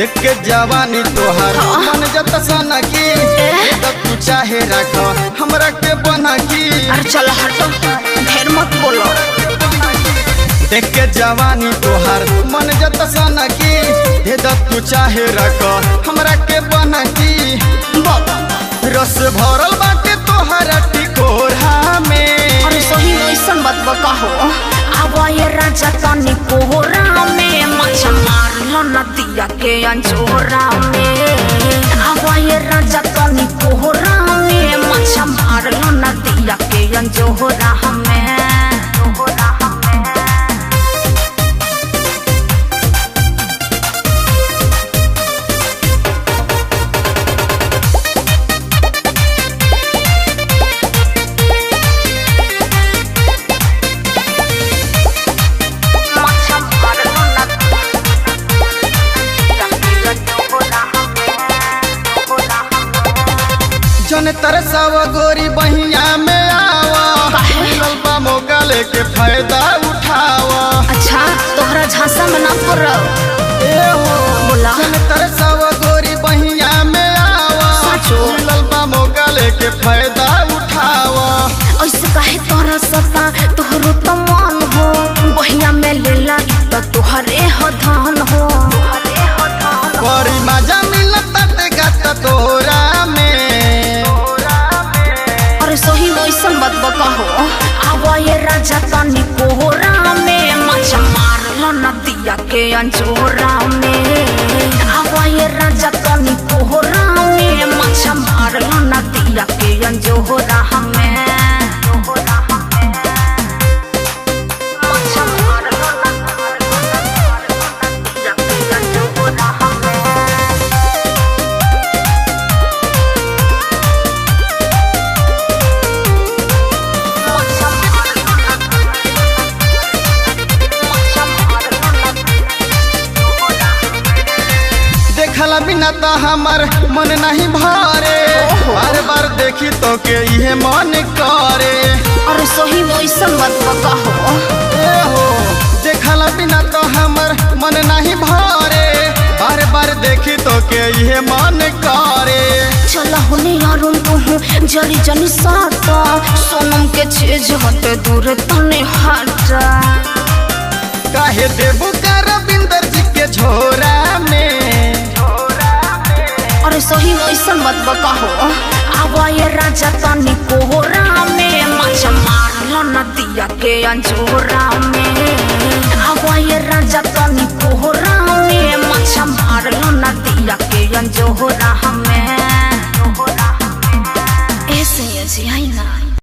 देख के जवानी तोहार मन जत सना की तू चाहे रख हमरा के बना की। अरे चल हटो, ढेर मत बोलो। देख के जवानी तोहार मन जत सना की तू चाहे रख हमरा के बना की। रस भरल बाटे तोहरा टिकोरा में। अरे सही ऐसन बात कहो। आवा ये राजा तनी कोहरा में मच्छा मार लो नदिया के अंजोरा में। आवा ये राजा तनी कोहरा में मच्छा मार लो नदिया के अंजोरा में। जन तरसाव गोरी बहिया में आवा मिलल बा मौका लेके फायदा उठावा। अच्छा तोहरा झांसा में ना पड़ो। बोला जन तरसाव गोरी बहिया में आवा मिलल बा मौका लेके फायदा उठावा। ऐसे काहे तोहरा सता तोहरो तो मन हो बहिया में लेला तो तोहरे हो धन हो। बड़ी मजा मिलता गाता तोरा में। ऐसन बात कहो। आवा ये राजा तनी कोहरा में मच्छा मार लो नदिया के अंजोरा में। आवा ये राजा तनी कोहरा में मच्छा मार लो नदिया के अंजोरा में। देखला बिना तो हमार मन नहीं भरे बार बार देखी तो के ये मन करे। अरे सही वैसन बात कहो। देखला बिना तो हमार मन नहीं भरे बार बार देखी तो के ये मन करे। चला होने यारों तू जरी जनी साटा सोनम के चीज हटे दूर तने हटा। काहे देबू कर रविंदर जी के झोरा में। अरे सही ऐसन बात कहो। आवा ये राजा तनी कोहरा में मच्छा मार लो नदिया के अंजोरा में।